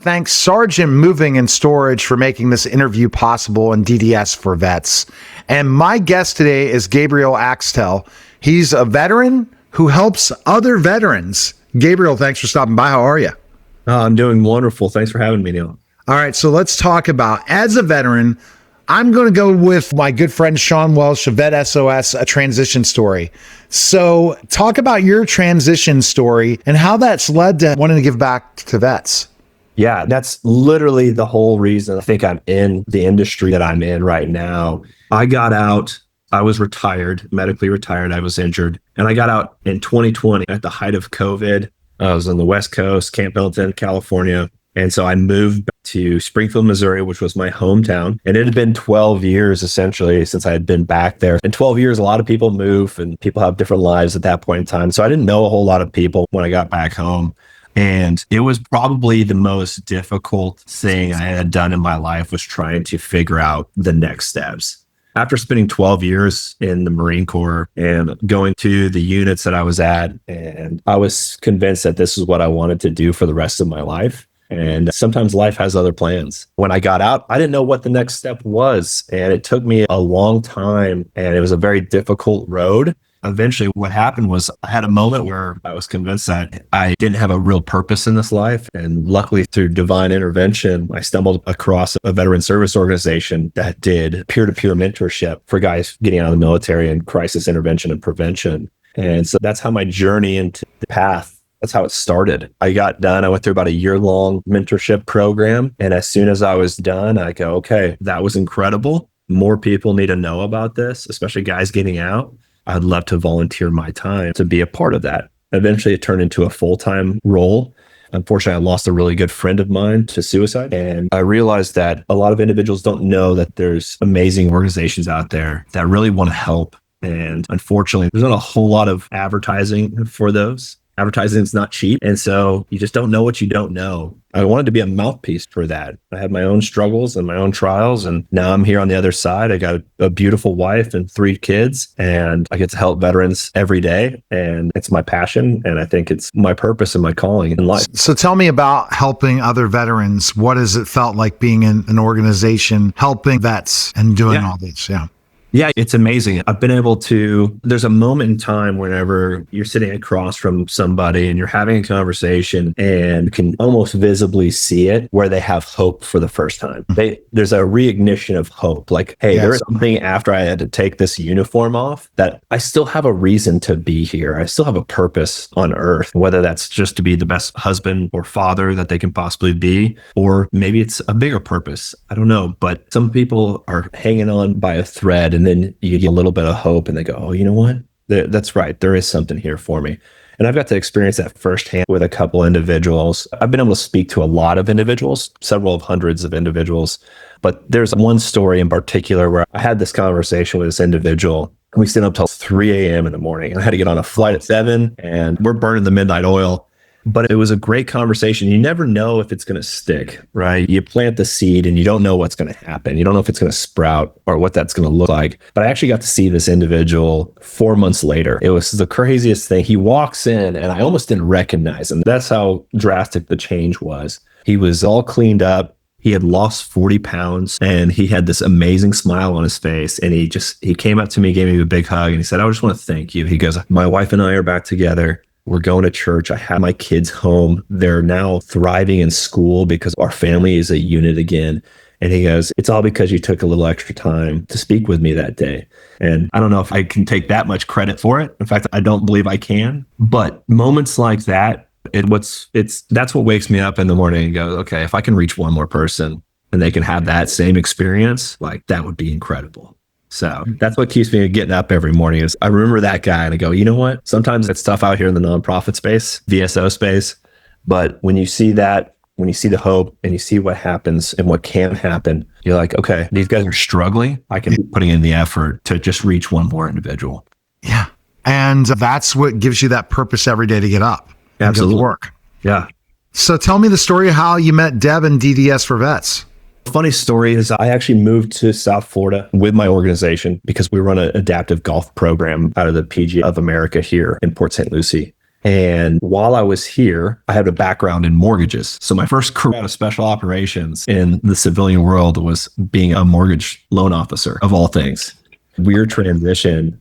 Thanks Sergeant Moving and Storage for making this interview possible and DDS for Vets. And my guest today is Gabriel Axtell. He's a veteran who helps other veterans. Gabriel, thanks for stopping by. How are you? I'm doing wonderful. Thanks for having me, Neil. All right, so let's talk about, as a veteran, I'm going to go with my good friend Sean Welsh of Vet SOS, a transition story. So talk about your transition story and how that's led to wanting to give back to vets. Yeah, that's literally the whole reason I think I'm in the industry that I'm in right now. I got out, I was retired, medically retired, I was injured, and I got out in 2020 at the height of COVID. I was on the West Coast, Camp Pendleton, California. And so I moved back to Springfield, Missouri, which was my hometown. And it had been 12 years essentially since I had been back there. In 12 years, a lot of people move and people have different lives at that point in time. So I didn't know a whole lot of people when I got back home. And it was probably the most difficult thing I had done in my life was trying to figure out the next steps. After spending 12 years in the Marine Corps and going to the units that I was at, and I was convinced that this is what I wanted to do for the rest of my life. And sometimes life has other plans. When I got out, I didn't know what the next step was. And it took me a long time and it was a very difficult road. Eventually, what happened was I had a moment where I was convinced that I didn't have a real purpose in this life. And luckily, through divine intervention, I stumbled across a veteran service organization that did peer-to-peer mentorship for guys getting out of the military and crisis intervention and prevention. And so that's how my journey into the path, that's how it started. I got done. I went through about a year-long mentorship program. And as soon as I was done, I go, okay, that was incredible. More people need to know about this, especially guys getting out. I'd love to volunteer my time to be a part of that. Eventually, it turned into a full-time role. Unfortunately, I lost a really good friend of mine to suicide. And I realized that a lot of individuals don't know that there's amazing organizations out there that really want to help. And unfortunately, there's not a whole lot of advertising for those. Advertising is not cheap. And so you just don't know what you don't know. I wanted to be a mouthpiece for that. I had my own struggles and my own trials. And now I'm here on the other side. I got a beautiful wife and 3 kids, and I get to help veterans every day. And it's my passion. And I think it's my purpose and my calling in life. So tell me about helping other veterans. What has it felt like being in an organization, helping vets and doing all this? Yeah, it's amazing. I've been able to, there's a moment in time whenever you're sitting across from somebody and you're having a conversation and you can almost visibly see it where they have hope for the first time. There's a reignition of hope. Like, hey, there's something after I had to take this uniform off that I still have a reason to be here. I still have a purpose on earth, whether that's just to be the best husband or father that they can possibly be, or maybe it's a bigger purpose. I don't know. But some people are hanging on by a thread. And then you get a little bit of hope and they go, oh, you know what? That's right. There is something here for me. And I've got to experience that firsthand with a couple individuals. I've been able to speak to a lot of individuals, several of hundreds of individuals. But there's one story in particular where I had this conversation with this individual. We stayed up till 3 a.m. in the morning. And I had to get on a flight at 7 and we're burning the midnight oil. But it was a great conversation. You never know if it's going to stick, right? You plant the seed and you don't know what's going to happen. You don't know if it's going to sprout or what that's going to look like. But I actually got to see this individual 4 months later. It was the craziest thing. He walks in and I almost didn't recognize him. That's how drastic the change was. He was all cleaned up. He had lost 40 pounds and he had this amazing smile on his face. And he came up to me, gave me a big hug, and he said, I just want to thank you. He goes, my wife and I are back together. We're going to church. I have my kids home. They're now thriving in school because our family is a unit again. And he goes, it's all because you took a little extra time to speak with me that day. And I don't know if I can take that much credit for it. In fact, I don't believe I can. But moments like that, that's what wakes me up in the morning and goes, okay, if I can reach one more person and they can have that same experience, like that would be incredible. So that's what keeps me getting up every morning is I remember that guy and I go, you know what? Sometimes it's tough out here in the nonprofit space, VSO space. But when you see that, when you see the hope and you see what happens and what can happen, you're like, okay, these guys are struggling. I can be putting in the effort to just reach one more individual. Yeah. And that's what gives you that purpose every day to get up and Absolutely. go to work. Yeah. So tell me the story of how you met Deb and DDS for Vets. Funny story is I actually moved to South Florida with my organization because we run an adaptive golf program out of the PGA of America here in Port St. Lucie. And while I was here, I had a background in mortgages. So my first career out of special operations in the civilian world was being a mortgage loan officer, of all things. Weird transition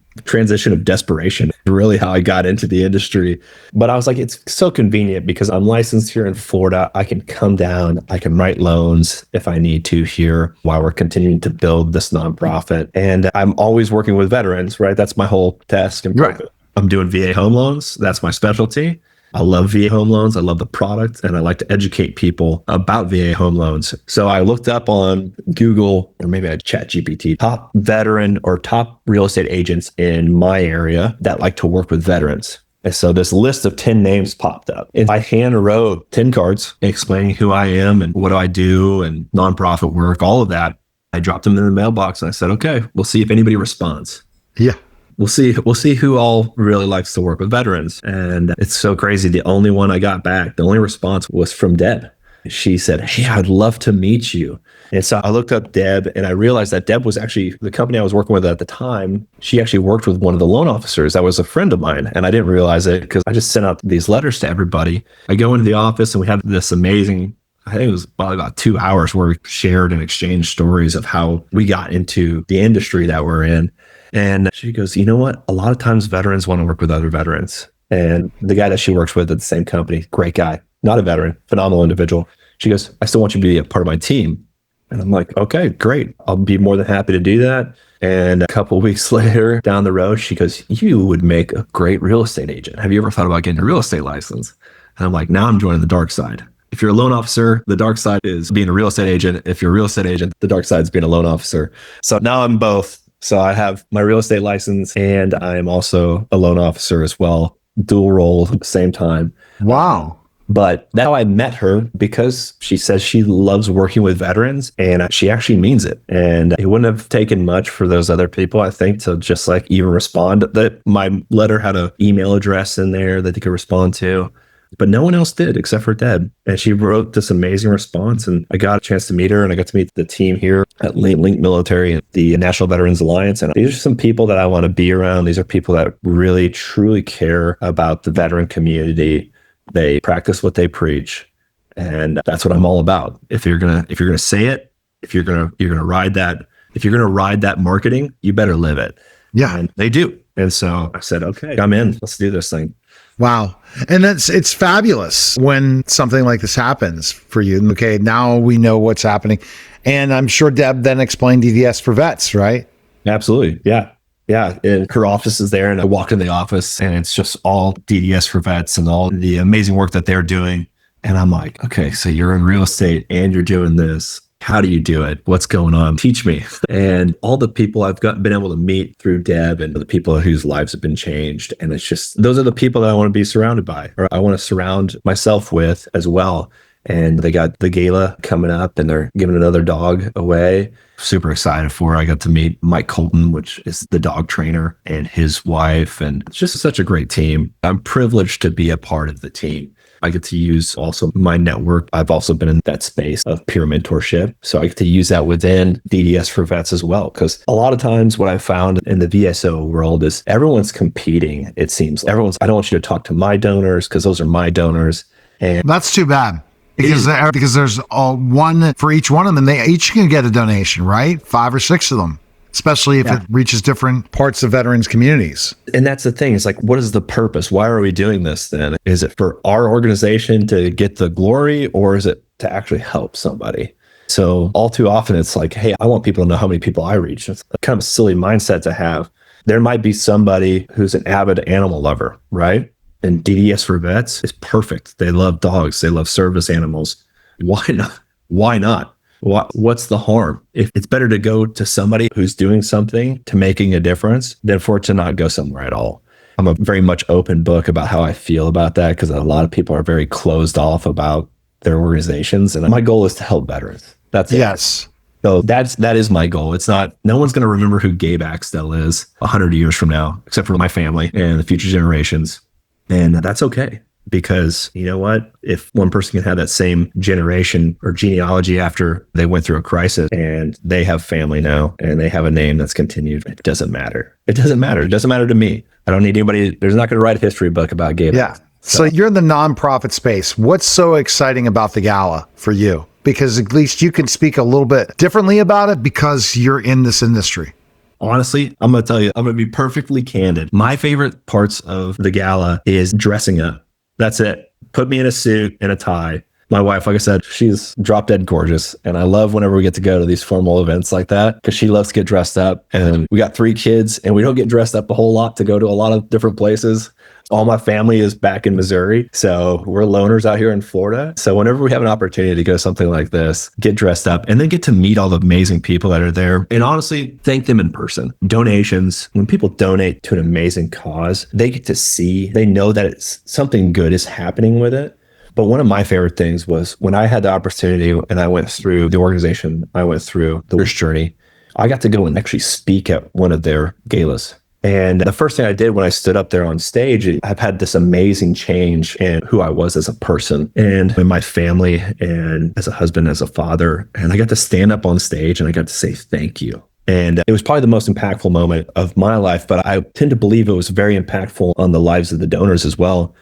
of desperation, really how I got into the industry. But I was like, it's so convenient because I'm licensed here in Florida. I can come down, I can write loans if I need to here while we're continuing to build this nonprofit. And I'm always working with veterans, right? That's my whole task. And Right. I'm doing VA home loans. That's my specialty. I love VA home loans. I love the product, and I like to educate people about VA home loans. So I looked up on Google, or maybe I chat GPT, top veteran or top real estate agents in my area that like to work with veterans. And so this list of 10 names popped up. And I hand wrote 10 cards explaining who I am and what do I do and nonprofit work, all of that. I dropped them in the mailbox and I said, okay, we'll see if anybody responds. Yeah. We'll see who all really likes to work with veterans. And it's so crazy. The only one I got back, the only response was from Deb. She said, hey, I'd love to meet you. And so I looked up Deb and I realized that Deb was actually the company I was working with at the time. She actually worked with one of the loan officers that was a friend of mine. And I didn't realize it because I just sent out these letters to everybody. I go into the office and we have this amazing, I think it was probably about 2 hours where we shared and exchanged stories of how we got into the industry that we're in. And she goes, you know what? A lot of times veterans want to work with other veterans. And the guy that she works with at the same company, great guy, not a veteran, phenomenal individual. She goes, I still want you to be a part of my team. And I'm like, okay, great. I'll be more than happy to do that. And a couple of weeks later down the road, she goes, you would make a great real estate agent. Have you ever thought about getting a real estate license? And I'm like, now I'm joining the dark side. If you're a loan officer, the dark side is being a real estate agent. If you're a real estate agent, the dark side is being a loan officer. So now I'm both. So I have my real estate license and I'm also a loan officer as well, dual role at the same time. Wow. But that's how I met her, because she says she loves working with veterans and she actually means it. And it wouldn't have taken much for those other people, I think, to just like even respond. That my letter had an email address in there that they could respond to. But no one else did except for Deb. And she wrote this amazing response. And I got a chance to meet her and I got to meet the team here at Link Military and the National Veterans Alliance. And these are some people that I want to be around. These are people that really, truly care about the veteran community. They practice what they preach. And that's what I'm all about. If you're gonna say it, if you're gonna ride that marketing, you better live it. Yeah. And they do. And so I said, okay, I'm in. Let's do this thing. Wow. And it's fabulous when something like this happens for you. Okay, now we know what's happening. And I'm sure Deb then explained DDS for vets, right? Absolutely. Yeah. Yeah. And her office is there. And I walk in the office and it's just all DDS for vets and all the amazing work that they're doing. And I'm like, okay, so you're in real estate and you're doing this. How do you do it? What's going on? Teach me. And all the people I've been able to meet through Deb and the people whose lives have been changed. And it's just, those are the people that I want to be surrounded by, or I want to surround myself with as well. And they got the gala coming up and they're giving another dog away. Super excited for it. I got to meet Mike Colton, which is the dog trainer, and his wife. And it's just such a great team. I'm privileged to be a part of the team. I get to use also my network. I've also been in that space of peer mentorship. So I get to use that within DDS for vets as well. Because a lot of times what I found in the VSO world is everyone's competing. It seems I don't want you to talk to my donors because those are my donors. And That's too bad. Because there's one for each one of them. They each can get a donation, right? 5 or 6 of them, especially if it reaches different parts of veterans communities. And that's the thing. It's like, what is the purpose? Why are we doing this then? Is it for our organization to get the glory, or is it to actually help somebody? So all too often it's like, hey, I want people to know how many people I reach. It's kind of a silly mindset to have. There might be somebody who's an avid animal lover, right? And DDS for vets is perfect. They love dogs. They love service animals. Why not? Why not? What's the harm? If it's better to go to somebody who's doing something to making a difference than for it to not go somewhere at all. I'm a very much open book about how I feel about that, because a lot of people are very closed off about their organizations. And my goal is to help veterans. That's it. Yes. So that is my goal. It's not, no one's going to remember who Gabe Axtell is 100 years from now, except for my family and the future generations. And that's okay, because you know what? If one person can have that same generation or genealogy after they went through a crisis and they have family now and they have a name that's continued, it doesn't matter. It doesn't matter. It doesn't matter to me. I don't need anybody. There's not going to write a history book about Gabe. Yeah. So you're in the nonprofit space. What's so exciting about the gala for you? Because at least you can speak a little bit differently about it because you're in this industry. Honestly, I'm going to tell you, I'm going to be perfectly candid. My favorite parts of the gala is dressing up. That's it. Put me in a suit and a tie. My wife, like I said, she's drop dead gorgeous. And I love whenever we get to go to these formal events like that because she loves to get dressed up. And we got 3 kids and we don't get dressed up a whole lot to go to a lot of different places. All my family is back in Missouri. So we're loners out here in Florida. So whenever we have an opportunity to go to something like this, get dressed up and then get to meet all the amazing people that are there. And honestly, thank them in person. Donations, when people donate to an amazing cause, they get to see, they know that it's something good is happening with it. But one of my favorite things was when I had the opportunity and I went through the organization, I went through the Wish Journey, I got to go and actually speak at one of their galas. And the first thing I did when I stood up there on stage, I've had this amazing change in who I was as a person and in my family and as a husband, as a father. And I got to stand up on stage and I got to say thank you. And it was probably the most impactful moment of my life, but I tend to believe it was very impactful on the lives of the donors as well.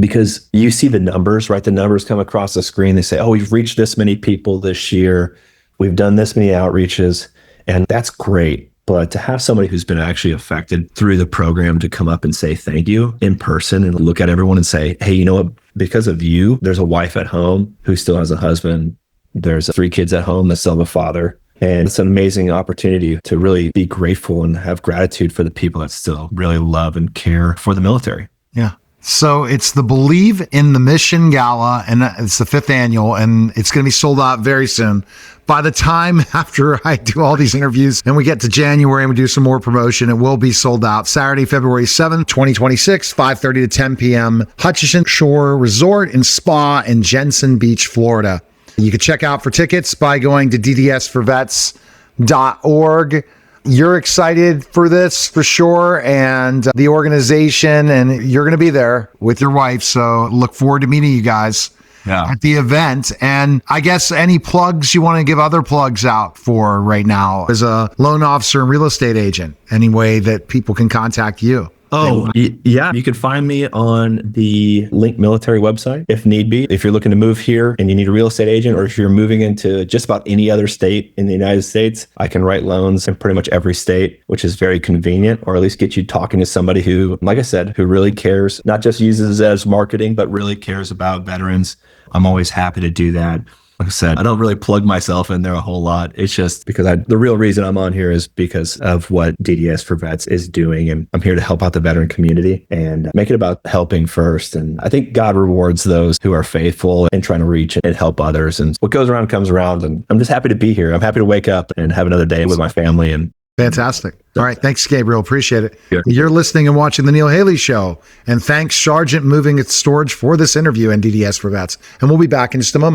Because you see the numbers, right? The numbers come across the screen. They say, oh, we've reached this many people this year. We've done this many outreaches. And that's great. But to have somebody who's been actually affected through the program to come up and say thank you in person and look at everyone and say, hey, you know what? Because of you, there's a wife at home who still has a husband. There's 3 kids at home that still have a father. And it's an amazing opportunity to really be grateful and have gratitude for the people that still really love and care for the military. Yeah. So it's the Believe in the Mission Gala, and it's the 5th annual, and it's going to be sold out very soon. By the time after I do all these interviews and we get to January and we do some more promotion, it will be sold out. Saturday, February 7th, 2026, 5:30 to 10 p.m. Hutchinson Shore Resort and Spa in Jensen Beach, Florida. You can check out for tickets by going to ddsforvets.org. You're excited for this for sure, and the organization, and you're going to be there with your wife. So look forward to meeting you guys at the event. And I guess any plugs you want to give other plugs out for right now as a loan officer and real estate agent, any way that people can contact you? Oh, yeah. You can find me on the Link Military website if need be. If you're looking to move here and you need a real estate agent, or if you're moving into just about any other state in the United States, I can write loans in pretty much every state, which is very convenient, or at least get you talking to somebody who, like I said, who really cares, not just uses it as marketing, but really cares about veterans. I'm always happy to do that. Like I said, I don't really plug myself in there a whole lot. It's just because the real reason I'm on here is because of what DDS for Vets is doing. And I'm here to help out the veteran community and make it about helping first. And I think God rewards those who are faithful and trying to reach and help others. And what goes around comes around. And I'm just happy to be here. I'm happy to wake up and have another day with my family. And fantastic. All right. Thanks, Gabriel. Appreciate it. Yeah. You're listening and watching The Neil Haley Show. And thanks, Sergeant Moving Its Storage, for this interview and DDS for Vets. And we'll be back in just a moment.